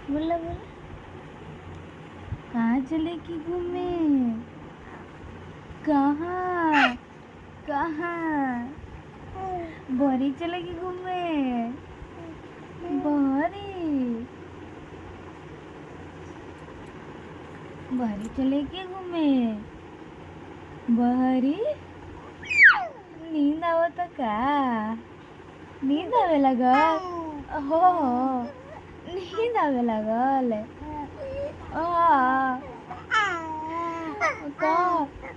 बोला बोला। कहाँ चलेगी घूमने? कहाँ कहाँ? बहरी चलेगी घूमने? बहरी बहरी चलेगी घूमने? बहरी नींद आवत का? नींद आवे लागल? हो नींद आवे लागल?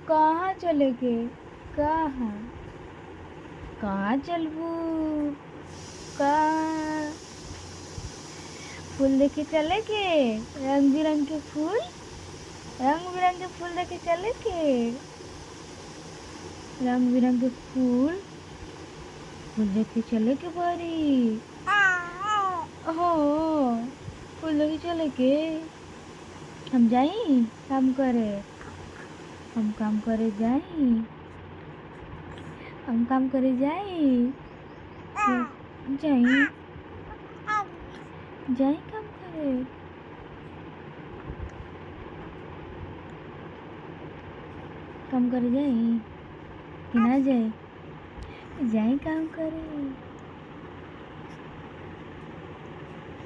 कहाँ चले के? कहाँ कहाँ चलबू? कहाँ? फूल देखे चले के? रंग बिरंग के फूल, रंग बिरंग के फूल देखे चले के? रंग बिरंग के फूल फूल देखे चले के बहरी? हो फूल देखे चले के? हम जाई काम करे? हम काम करे जाई? हम काम करे जाई? जाई जाई काम करे? काम करे जाई कि ना जाई? जाई काम करे।